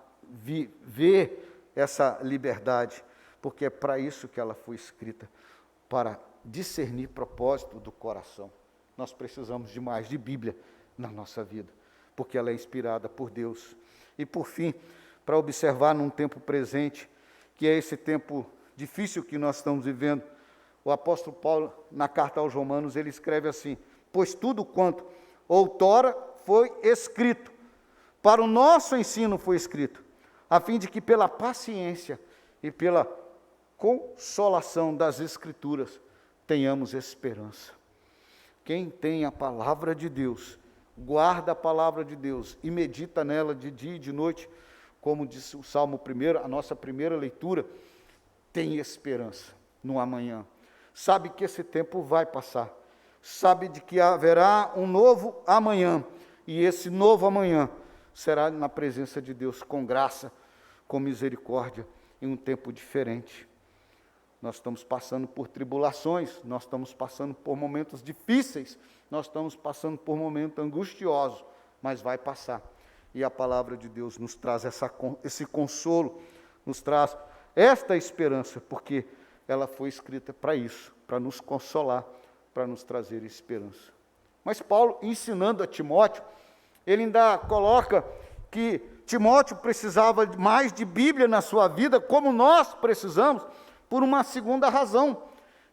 ver essa liberdade, porque é para isso que ela foi escrita, para discernir propósito do coração. Nós precisamos de mais de Bíblia na nossa vida, porque ela é inspirada por Deus. E por fim, para observar num tempo presente, que é esse tempo difícil que nós estamos vivendo, o apóstolo Paulo, na carta aos Romanos, ele escreve assim: pois tudo quanto outrora foi escrito, para o nosso ensino foi escrito, a fim de que pela paciência e pela consolação das Escrituras tenhamos esperança. Quem tem a palavra de Deus, guarda a palavra de Deus e medita nela de dia e de noite, como disse o Salmo 1, a nossa primeira leitura, tem esperança no amanhã. Sabe que esse tempo vai passar. Sabe de que haverá um novo amanhã. E esse novo amanhã será na presença de Deus, com graça, com misericórdia, em um tempo diferente. Nós estamos passando por tribulações, nós estamos passando por momentos difíceis, nós estamos passando por momentos angustiosos, mas vai passar. E a palavra de Deus nos traz esse consolo, nos traz esta esperança, porque ela foi escrita para isso, para nos consolar, para nos trazer esperança. Mas Paulo, ensinando a Timóteo, ele ainda coloca que Timóteo precisava mais de Bíblia na sua vida, como nós precisamos, por uma segunda razão.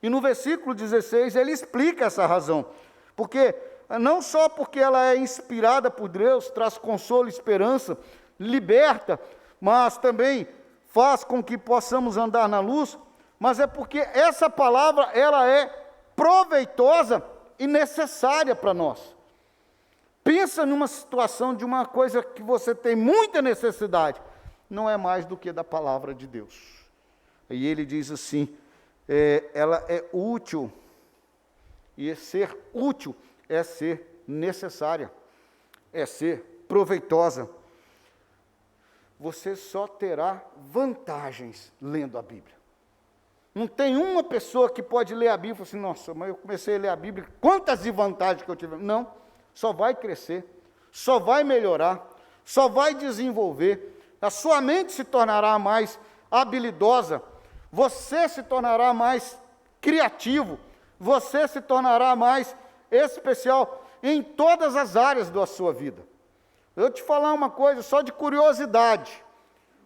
E no versículo 16 ele explica essa razão. Porque, não só porque ela é inspirada por Deus, traz consolo e esperança, liberta, mas também faz com que possamos andar na luz, mas é porque essa palavra, ela é proveitosa e necessária para nós. Pensa numa situação de uma coisa que você tem muita necessidade, não é mais do que da palavra de Deus. E ele diz assim, ela é útil, e ser útil é ser necessária, é ser proveitosa. Você só terá vantagens lendo a Bíblia. Não tem uma pessoa que pode ler a Bíblia e falar assim, nossa, mas eu comecei a ler a Bíblia, quantas desvantagens que eu tive. Não, só vai crescer, só vai melhorar, só vai desenvolver, a sua mente se tornará mais habilidosa, você se tornará mais criativo, você se tornará mais especial em todas as áreas da sua vida. Eu te falar uma coisa, só de curiosidade.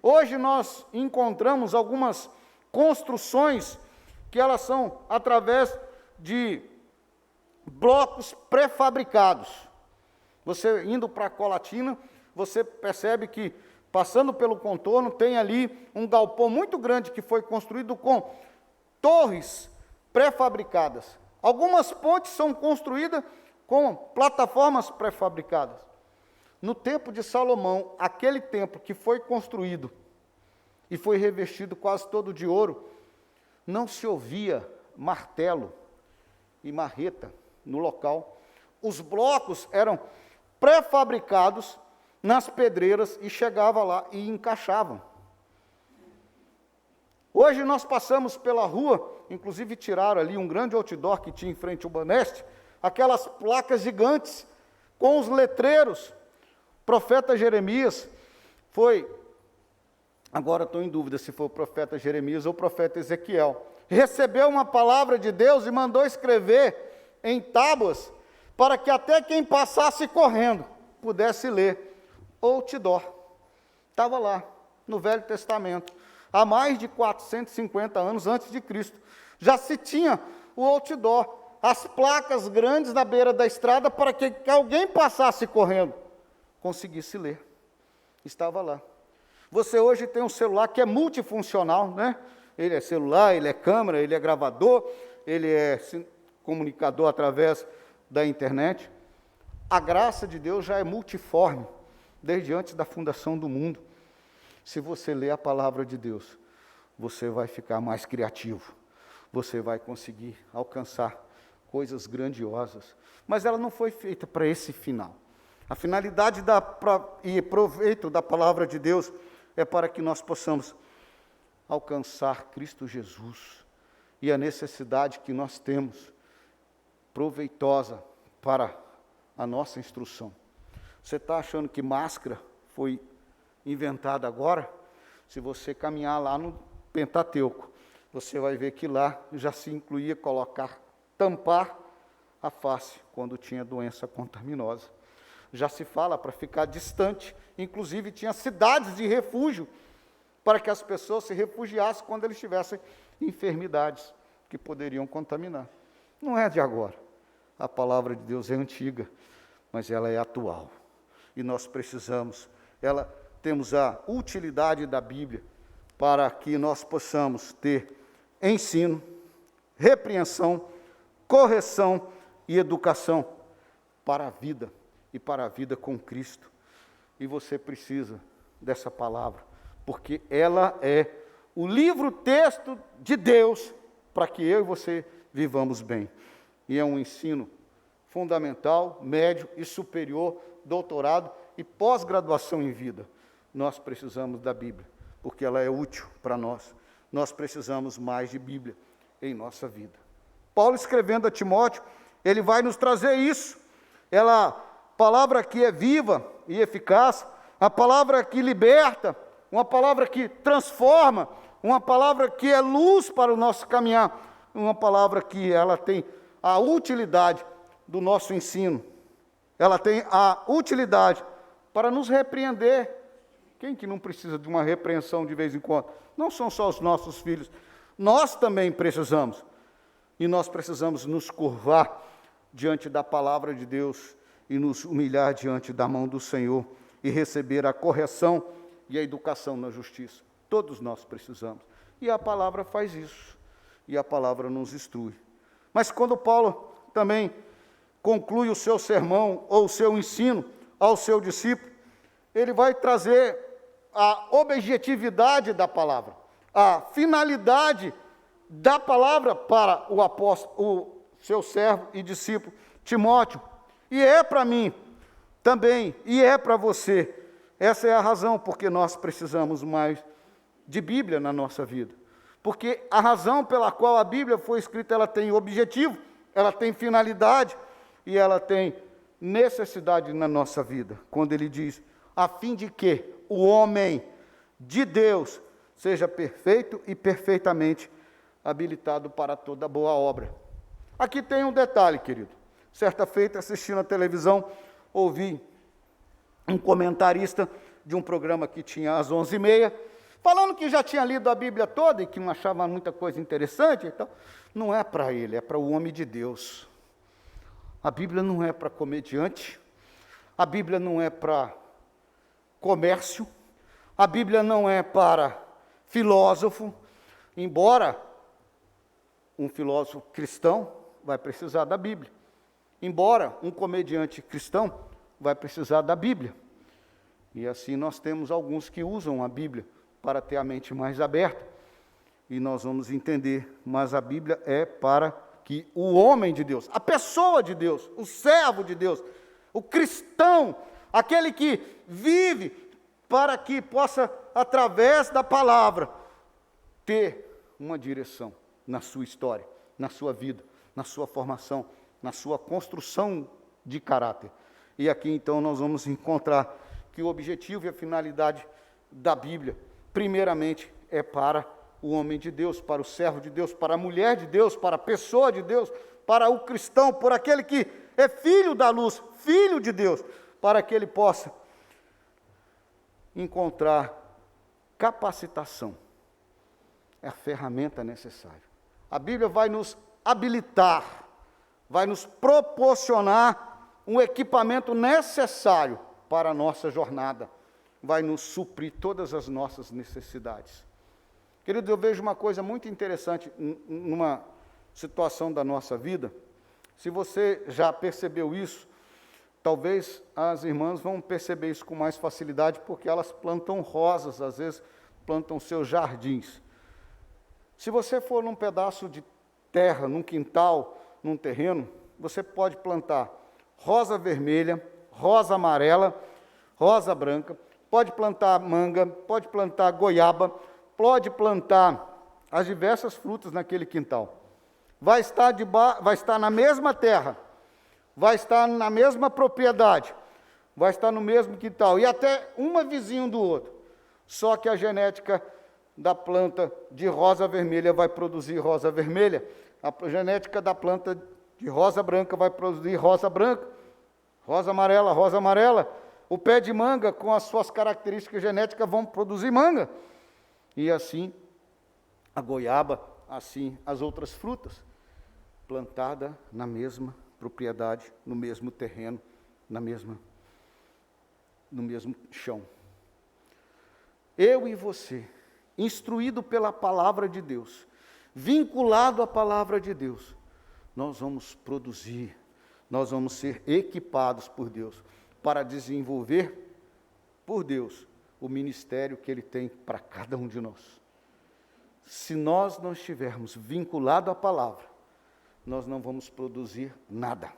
Hoje nós encontramos algumas construções que elas são através de blocos pré-fabricados. Você indo para a Colatina, você percebe que, passando pelo contorno, tem ali um galpão muito grande que foi construído com torres pré-fabricadas. Algumas pontes são construídas com plataformas pré-fabricadas. No tempo de Salomão, aquele templo que foi construído e foi revestido quase todo de ouro, não se ouvia martelo e marreta no local. Os blocos eram pré-fabricados nas pedreiras e chegava lá e encaixavam. Hoje nós passamos pela rua, inclusive tiraram ali um grande outdoor que tinha em frente ao Baneste, aquelas placas gigantes com os letreiros. O profeta Jeremias foi, agora estou em dúvida se foi o profeta Jeremias ou o profeta Ezequiel, recebeu uma palavra de Deus e mandou escrever em tábuas, para que até quem passasse correndo pudesse ler. Outdoor, estava lá, no Velho Testamento, há mais de 450 anos antes de Cristo, já se tinha o outdoor, as placas grandes na beira da estrada, para que alguém passasse correndo, conseguisse ler, estava lá. Você hoje tem um celular que é multifuncional, né? Ele é celular, ele é câmera, ele é gravador, ele é comunicador através da internet. A graça de Deus já é multiforme, desde antes da fundação do mundo. Se você ler a palavra de Deus, você vai ficar mais criativo, você vai conseguir alcançar coisas grandiosas. Mas ela não foi feita para esse final. A finalidade e proveito da palavra de Deus é para que nós possamos alcançar Cristo Jesus e a necessidade que nós temos, proveitosa para a nossa instrução. Você está achando que máscara foi inventada agora? Se você caminhar lá no Pentateuco, você vai ver que lá já se incluía tampar a face quando tinha doença contaminosa. Já se fala para ficar distante, inclusive tinha cidades de refúgio, para que as pessoas se refugiassem quando eles tivessem enfermidades que poderiam contaminar. Não é de agora. A palavra de Deus é antiga, mas ela é atual. E nós precisamos. Ela temos a utilidade da Bíblia para que nós possamos ter ensino, repreensão, correção e educação para a vida e para a vida com Cristo. E você precisa dessa palavra, porque ela é o livro-texto de Deus para que eu e você vivamos bem. E é um ensino fundamental, médio e superior, doutorado e pós-graduação em vida. Nós precisamos da Bíblia, porque ela é útil para nós. Nós precisamos mais de Bíblia em nossa vida. Paulo, escrevendo a Timóteo, ele vai nos trazer isso. Ela, palavra que é viva e eficaz, a palavra que liberta, uma palavra que transforma, uma palavra que é luz para o nosso caminhar, uma palavra que ela tem a utilidade do nosso ensino. Ela tem a utilidade para nos repreender. Quem que não precisa de uma repreensão de vez em quando? Não são só os nossos filhos, nós também precisamos. E nós precisamos nos curvar diante da palavra de Deus e nos humilhar diante da mão do Senhor e receber a correção e a educação na justiça. Todos nós precisamos. E a palavra faz isso. E a palavra nos instrui. Mas quando Paulo também conclui o seu sermão ou o seu ensino ao seu discípulo, ele vai trazer a objetividade da palavra, a finalidade da palavra para o apóstolo, o seu servo e discípulo Timóteo. E é para mim também, e é para você. Essa é a razão porque nós precisamos mais de Bíblia na nossa vida. Porque a razão pela qual a Bíblia foi escrita, ela tem objetivo, ela tem finalidade e ela tem necessidade na nossa vida. Quando ele diz, a fim de que o homem de Deus seja perfeito e perfeitamente habilitado para toda boa obra. Aqui tem um detalhe, querido. Certa feita, assistindo a televisão, ouvi um comentarista de um programa que tinha às 11h30, falando que já tinha lido a Bíblia toda e que não achava muita coisa interessante. Então, não é para ele, é para o homem de Deus. A Bíblia não é para comediante, a Bíblia não é para comércio, a Bíblia não é para filósofo, embora um filósofo cristão vai precisar da Bíblia, embora um comediante cristão vai precisar da Bíblia. E assim nós temos alguns que usam a Bíblia para ter a mente mais aberta, e nós vamos entender, mas a Bíblia é para que o homem de Deus, a pessoa de Deus, o servo de Deus, o cristão, aquele que vive para que possa, através da palavra, ter uma direção na sua história, na sua vida, na sua formação, na sua construção de caráter. E aqui então nós vamos encontrar que o objetivo e a finalidade da Bíblia, primeiramente, é para o homem de Deus, para o servo de Deus, para a mulher de Deus, para a pessoa de Deus, para o cristão, por aquele que é filho da luz, filho de Deus, para que ele possa encontrar capacitação. É a ferramenta necessária. A Bíblia vai nos habilitar, vai nos proporcionar um equipamento necessário para a nossa jornada, vai nos suprir todas as nossas necessidades. Querido, eu vejo uma coisa muito interessante numa situação da nossa vida. Se você já percebeu isso, talvez as irmãs vão perceber isso com mais facilidade, porque elas plantam rosas, às vezes plantam seus jardins. Se você for num pedaço de terra, num quintal, num terreno, você pode plantar rosa vermelha, rosa amarela, rosa branca, pode plantar manga, pode plantar goiaba, pode plantar as diversas frutas naquele quintal. Vai estar na mesma terra, vai estar na mesma propriedade, vai estar no mesmo quintal, e até uma vizinho do outro. Só que a genética da planta de rosa vermelha vai produzir rosa vermelha, a genética da planta de rosa branca vai produzir rosa branca, rosa amarela, o pé de manga com as suas características genéticas vão produzir manga, e assim a goiaba, assim as outras frutas, plantada na mesma propriedade, no mesmo terreno, no mesmo chão. eu e você, instruído pela palavra de Deus, vinculado à palavra de Deus, nós vamos produzir, nós vamos ser equipados por Deus para desenvolver por Deus o ministério que Ele tem para cada um de nós. Se nós não estivermos vinculados à palavra, nós não vamos produzir nada,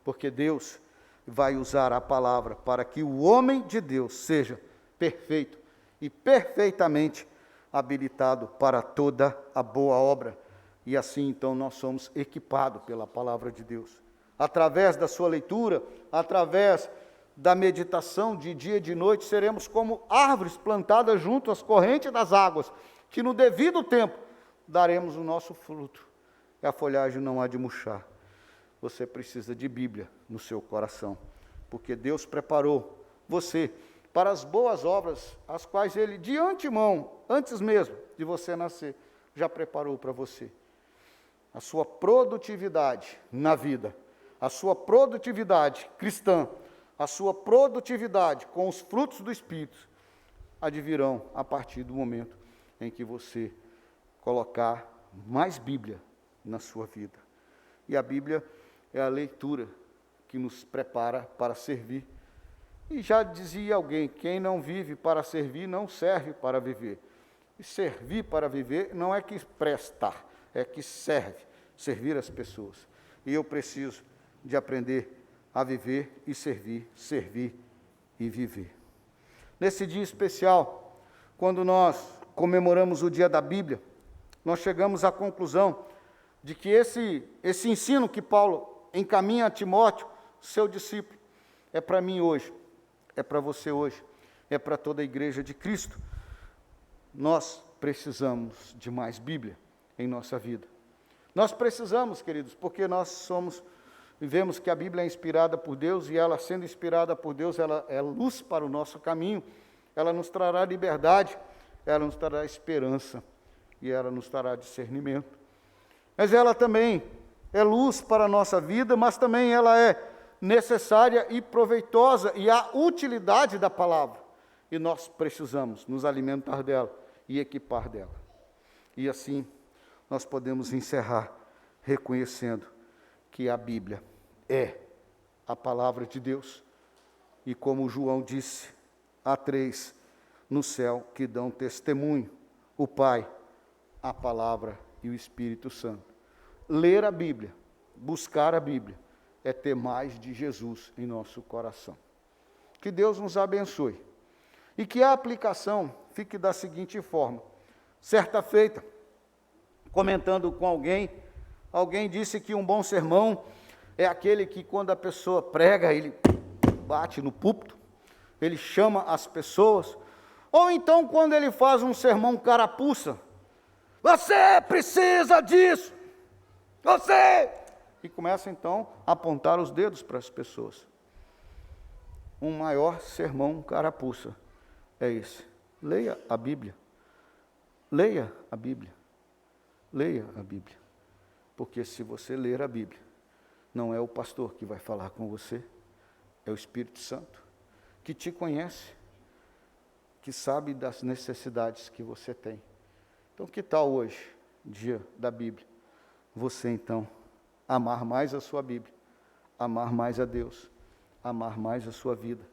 porque Deus vai usar a palavra para que o homem de Deus seja perfeito e perfeitamente habilitado para toda a boa obra. E assim, então, nós somos equipados pela palavra de Deus. Através da sua leitura, através da meditação de dia e de noite, seremos como árvores plantadas junto às correntes das águas, que no devido tempo daremos o nosso fruto, e a folhagem não há de murchar. Você precisa de Bíblia no seu coração, porque Deus preparou você para as boas obras, as quais Ele, de antemão, antes mesmo de você nascer, já preparou para você. A sua produtividade na vida, a sua produtividade cristã, a sua produtividade com os frutos do Espírito, advirão a partir do momento em que você colocar mais Bíblia na sua vida. E a Bíblia é a leitura que nos prepara para servir. E já dizia alguém, quem não vive para servir, não serve para viver. E servir para viver não é que prestar, é que serve, servir as pessoas. E eu preciso de aprender a viver e servir, servir e viver. Nesse dia especial, quando nós comemoramos o dia da Bíblia, nós chegamos à conclusão de que esse ensino que Paulo encaminha a Timóteo, seu discípulo, é para mim hoje, é para você hoje, é para toda a igreja de Cristo. Nós precisamos de mais Bíblia em nossa vida. Nós precisamos, queridos, porque nós vivemos que a Bíblia é inspirada por Deus, e ela, sendo inspirada por Deus, ela é luz para o nosso caminho, ela nos trará liberdade, ela nos trará esperança, e ela nos trará discernimento. Mas ela também é luz para a nossa vida, mas também ela é necessária e proveitosa, e há utilidade da palavra, e nós precisamos nos alimentar dela e equipar dela. E assim, nós podemos encerrar reconhecendo que a Bíblia é a palavra de Deus, e como João disse, há 3 no céu que dão testemunho: o Pai, a palavra e o Espírito Santo. Ler a Bíblia, buscar a Bíblia, é ter mais de Jesus em nosso coração. Que Deus nos abençoe, e que a aplicação fique da seguinte forma. Certa feita, comentando com alguém disse que um bom sermão é aquele que, quando a pessoa prega, ele bate no púlpito, ele chama as pessoas, ou então quando ele faz um sermão carapuça: você precisa disso, você... E começa então a apontar os dedos para as pessoas. Um maior sermão carapuça é esse: leia a Bíblia, leia a Bíblia, leia a Bíblia. Porque se você ler a Bíblia, não é o pastor que vai falar com você, é o Espírito Santo, que te conhece, que sabe das necessidades que você tem. Então, que tal hoje, dia da Bíblia, você então amar mais a sua Bíblia, amar mais a Deus, amar mais a sua vida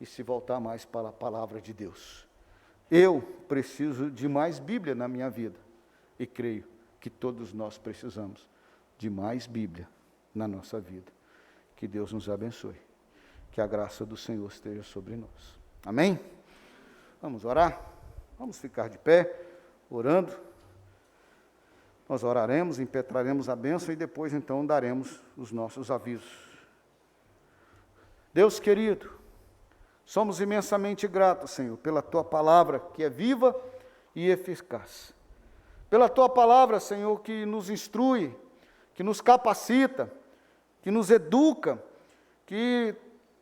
e se voltar mais para a palavra de Deus. Eu preciso de mais Bíblia na minha vida, e creio que todos nós precisamos de mais Bíblia na nossa vida. Que Deus nos abençoe, que a graça do Senhor esteja sobre nós. Amém? Vamos orar? Vamos ficar de pé, orando. Nós oraremos, impetraremos a bênção e depois então daremos os nossos avisos. Deus querido, somos imensamente gratos, Senhor, pela Tua palavra que é viva e eficaz. Pela Tua palavra, Senhor, que nos instrui, que nos capacita, que nos educa, que,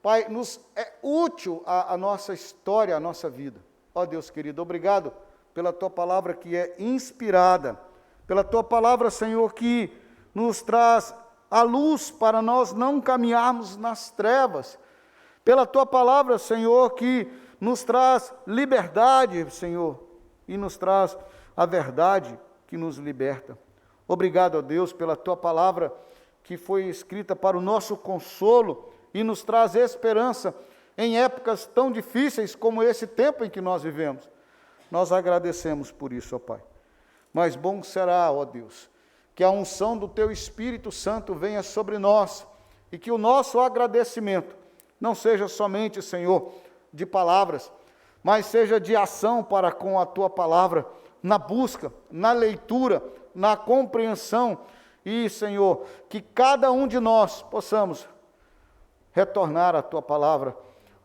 Pai, nos é útil a nossa história, a nossa vida. Ó Deus querido, obrigado pela Tua palavra que é inspirada, pela Tua palavra, Senhor, que nos traz a luz para nós não caminharmos nas trevas, pela Tua palavra, Senhor, que nos traz liberdade, Senhor, e nos traz a verdade que nos liberta. Obrigado, ó Deus, pela Tua palavra que foi escrita para o nosso consolo e nos traz esperança em épocas tão difíceis como esse tempo em que nós vivemos. Nós agradecemos por isso, ó Pai. Mas bom será, ó Deus, que a unção do Teu Espírito Santo venha sobre nós e que o nosso agradecimento não seja somente, Senhor, de palavras, mas seja de ação para com a Tua palavra, na busca, na leitura, na compreensão e, Senhor, que cada um de nós possamos retornar à Tua palavra,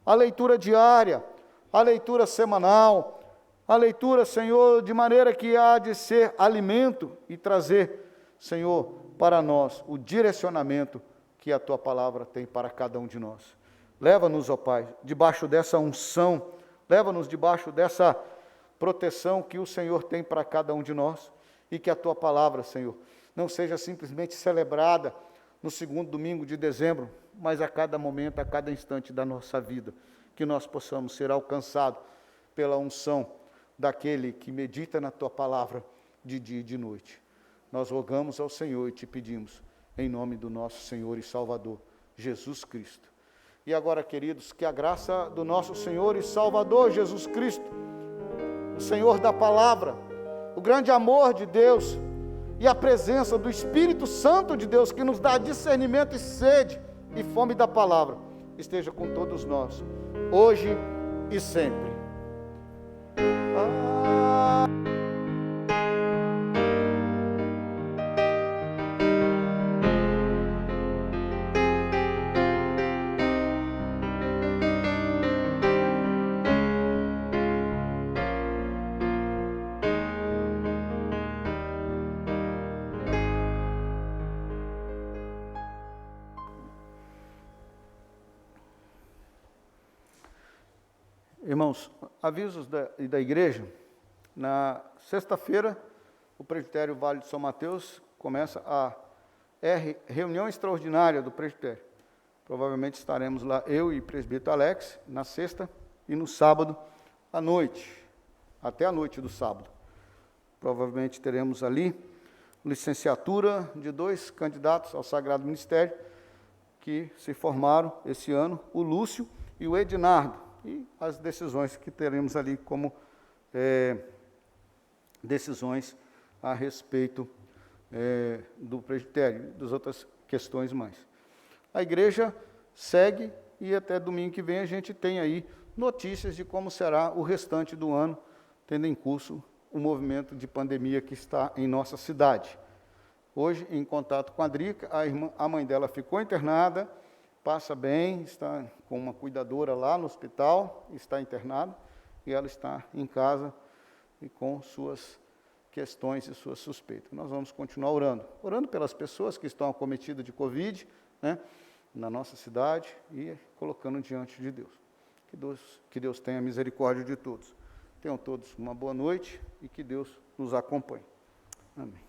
a leitura diária, a leitura semanal, a leitura, Senhor, de maneira que há de ser alimento e trazer, Senhor, para nós o direcionamento que a Tua palavra tem para cada um de nós. Leva-nos, ó Pai, debaixo dessa unção, leva-nos debaixo dessa proteção que o Senhor tem para cada um de nós e que a Tua palavra, Senhor, não seja simplesmente celebrada no segundo domingo de dezembro, mas a cada momento, a cada instante da nossa vida, que nós possamos ser alcançados pela unção daquele que medita na Tua palavra de dia e de noite. Nós rogamos ao Senhor e Te pedimos, em nome do nosso Senhor e Salvador, Jesus Cristo. E agora, queridos, que a graça do nosso Senhor e Salvador, Jesus Cristo, o Senhor da palavra, o grande amor de Deus e a presença do Espírito Santo de Deus, que nos dá discernimento e sede e fome da palavra, esteja com todos nós, hoje e sempre. Irmãos, avisos da igreja. Na sexta-feira, o presbitério Vale de São Mateus começa a reunião extraordinária do presbitério. Provavelmente estaremos lá, eu e o presbítero Alex, na sexta e no sábado à noite, até a noite do sábado. Provavelmente teremos ali licenciatura de 2 candidatos ao Sagrado Ministério que se formaram esse ano, o Lúcio e o Ednardo. E as decisões que teremos ali como decisões a respeito do presbitério e das outras questões mais. A igreja segue e até domingo que vem a gente tem aí notícias de como será o restante do ano, tendo em curso o movimento de pandemia que está em nossa cidade. Hoje, em contato com a Drica, a mãe dela ficou internada, passa bem, está com uma cuidadora lá no hospital, está internada, e ela está em casa e com suas questões e suas suspeitas. Nós vamos continuar orando pelas pessoas que estão acometidas de Covid, né, na nossa cidade, e colocando diante de Deus. Que Deus tenha misericórdia de todos. Tenham todos uma boa noite e que Deus nos acompanhe. Amém.